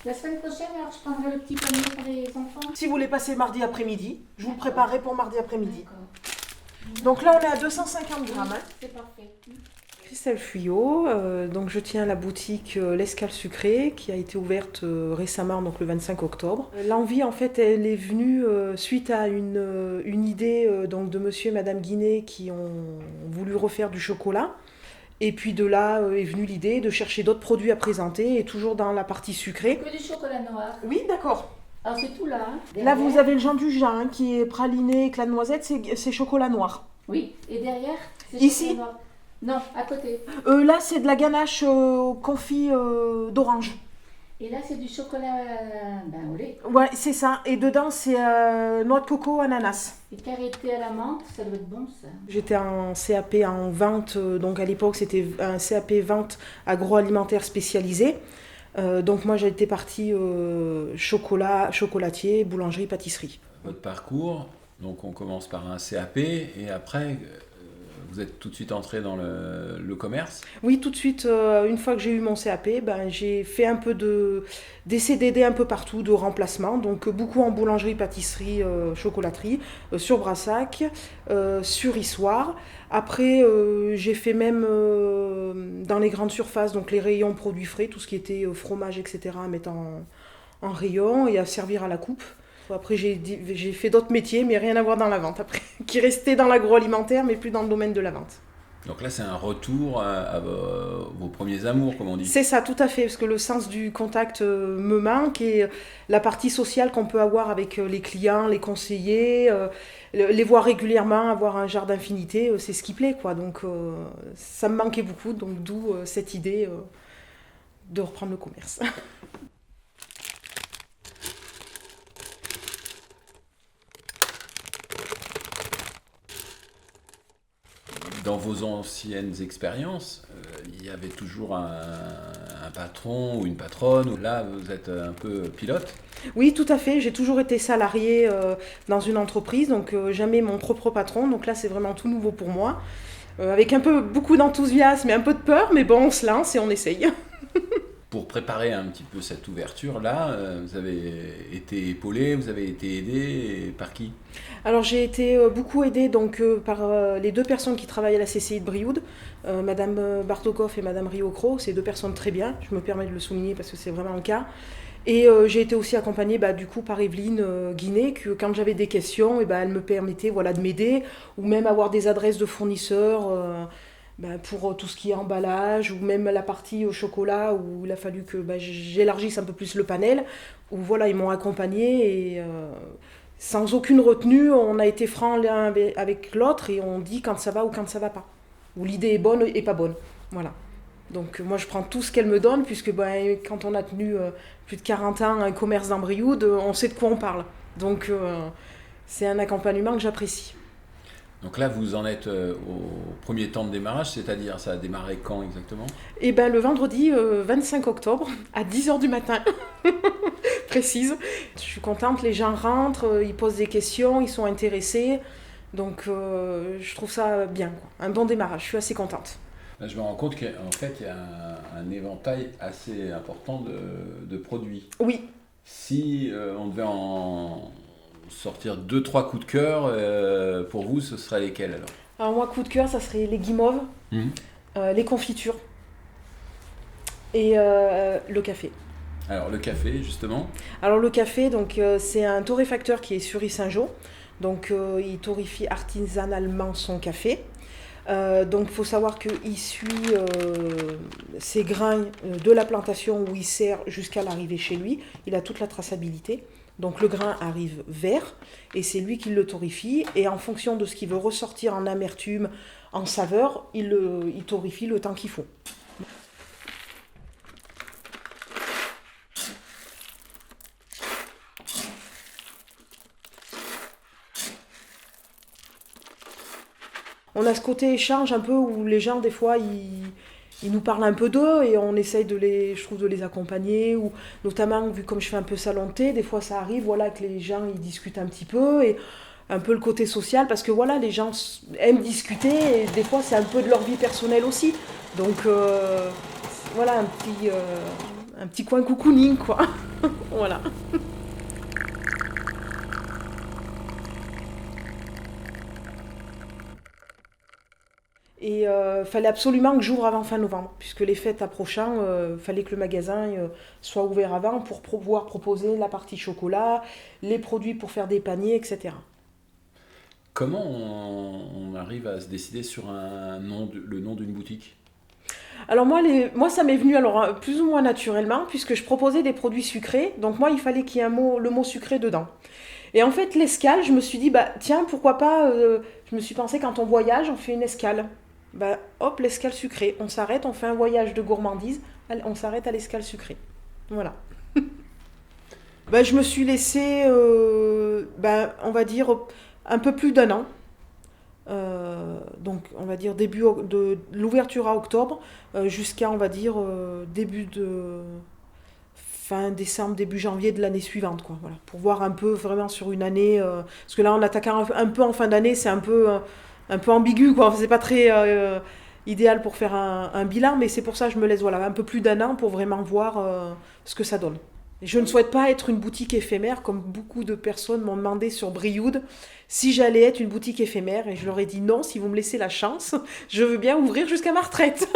La semaine prochaine, alors je prendrai le petit panier pour les enfants. Si vous voulez passer mardi après-midi, je vous le préparerai pour mardi après-midi. D'accord. Donc là, on est à 250 grammes. Hein. C'est parfait. Christelle Fuyot, donc je tiens la boutique L'Escale Sucrée qui a été ouverte récemment, donc le 25 octobre. L'envie, en fait, elle est venue suite à une idée donc de monsieur et madame Guinet qui ont voulu refaire du chocolat. Et puis de là est venue l'idée de chercher d'autres produits à présenter et toujours dans la partie sucrée. Que du chocolat noir. Oui, d'accord. Alors c'est tout là. Hein. Là, vous avez le Jean du Jean hein, qui est praliné, éclat de noisette, c'est chocolat noir. Oui, et derrière c'est Ici chocolat noir. Non, à côté. Là, c'est de la ganache confit d'orange. Et là c'est du chocolat au lait. Ouais, c'est ça. Et dedans, c'est noix de coco, ananas. Et karité à la menthe, ça doit être bon ça. J'étais en CAP en vente, donc à l'époque, c'était un CAP vente agroalimentaire spécialisé. Donc moi, j'étais partie chocolat, chocolatier, boulangerie, pâtisserie. Votre parcours, donc on commence par un CAP et après vous êtes tout de suite entré dans le commerce. Oui, tout de suite, une fois que j'ai eu mon CAP, j'ai fait un peu des CDD un peu partout, de remplacement. Donc beaucoup en boulangerie, pâtisserie, chocolaterie, sur Brassac, sur Issoire. Après, j'ai fait même dans les grandes surfaces, donc les rayons produits frais, tout ce qui était fromage, etc., à mettre en rayon et à servir à la coupe. Après, j'ai fait d'autres métiers, mais rien à voir dans la vente après, qui restaient dans l'agroalimentaire, mais plus dans le domaine de la vente. Donc là, c'est un retour à vos premiers amours, comme on dit. C'est ça, tout à fait, parce que le sens du contact me manque et la partie sociale qu'on peut avoir avec les clients, les conseillers, les voir régulièrement, avoir un genre d'infinité, c'est ce qui plaît, quoi. Donc ça me manquait beaucoup, donc d'où cette idée de reprendre le commerce. Dans vos anciennes expériences, il y avait toujours un patron ou une patronne, ou là vous êtes un peu pilote. Oui, tout à fait. J'ai toujours été salariée dans une entreprise, donc jamais mon propre patron. Donc là, c'est vraiment tout nouveau pour moi. Avec beaucoup d'enthousiasme et un peu de peur, mais bon, on se lance et on essaye. Pour préparer un petit peu cette ouverture-là, vous avez été épaulé, vous avez été aidé, et par qui? Alors j'ai été beaucoup aidée donc, par les deux personnes qui travaillent à la CCI de Brioude, Madame Bartokov et Madame Riocro, c'est deux personnes très bien, je me permets de le souligner parce que c'est vraiment le cas. Et j'ai été aussi accompagnée du coup par Evelyne Guinet, que quand j'avais des questions, elle me permettait de m'aider, ou même avoir des adresses de fournisseurs pour tout ce qui est emballage, ou même la partie au chocolat, où il a fallu que j'élargisse un peu plus le panel, où voilà, ils m'ont accompagnée et sans aucune retenue, on a été francs l'un avec l'autre et on dit quand ça va ou quand ça va pas. Ou l'idée est bonne et pas bonne. Voilà. Donc moi je prends tout ce qu'elle me donne, puisque quand on a tenu plus de 40 ans un commerce dans Brioude, on sait de quoi on parle. Donc c'est un accompagnement que j'apprécie. Donc là, vous en êtes au premier temps de démarrage, c'est-à-dire ça a démarré quand exactement? Et le vendredi 25 octobre, à 10h du matin, précise. Je suis contente, les gens rentrent, ils posent des questions, ils sont intéressés. Donc je trouve ça bien, quoi. Un bon démarrage, je suis assez contente. Là, je me rends compte qu'en fait, il y a un éventail assez important de produits. Oui. Si on devait en sortir 2-3 coups de cœur, pour vous, ce seraient lesquels alors? Alors moi, coup de cœur, ça serait les guimauves, les confitures et le café. Alors le café, justement. Alors le café, donc c'est un torréfacteur qui est sur Issingeaux. Donc il torréfie artisanalement son café. Donc il faut savoir qu'il suit ses grains de la plantation où il sert jusqu'à l'arrivée chez lui. Il a toute la traçabilité. Donc le grain arrive vert et c'est lui qui le torréfie. Et en fonction de ce qu'il veut ressortir en amertume, en saveur, il torréfie le temps qu'il faut. On a ce côté échange un peu où les gens, des fois, ils nous parlent un peu d'eux et on essaye de les accompagner. Ou notamment, vu comme je fais un peu salon de thé, des fois ça arrive que les gens ils discutent un petit peu. Et un peu le côté social, parce que voilà, les gens aiment discuter et des fois c'est un peu de leur vie personnelle aussi. Donc voilà, un petit coin cocooning, quoi. Voilà. Et fallait absolument que j'ouvre avant fin novembre, puisque les fêtes approchant, fallait que le magasin soit ouvert avant pour pouvoir proposer la partie chocolat, les produits pour faire des paniers, etc. Comment on arrive à se décider sur le nom d'une boutique? Alors moi ça m'est venu plus ou moins naturellement, puisque je proposais des produits sucrés, donc moi il fallait qu'il y ait le mot sucré dedans. Et en fait l'escale, je me suis dit, bah tiens, pourquoi pas, je me suis pensé quand on voyage, on fait une escale. Bah hop, l'escale sucrée, on s'arrête, on fait un voyage de gourmandise, on s'arrête à l'escale sucrée. Voilà. Bah, je me suis laissée, on va dire, un peu plus d'1 an. Donc on va dire début de l'ouverture à octobre jusqu'à on va dire début de fin décembre, début janvier de l'année suivante, quoi, voilà, pour voir un peu vraiment sur une année, parce que là en attaquant un peu en fin d'année c'est un peu ambigu, quoi, c'est pas très idéal pour faire un bilan, mais c'est pour ça que je me laisse voilà, un peu plus d'1 an pour vraiment voir ce que ça donne. Et je ne souhaite pas être une boutique éphémère, comme beaucoup de personnes m'ont demandé sur Brioude si j'allais être une boutique éphémère, et je leur ai dit non, si vous me laissez la chance, je veux bien ouvrir jusqu'à ma retraite.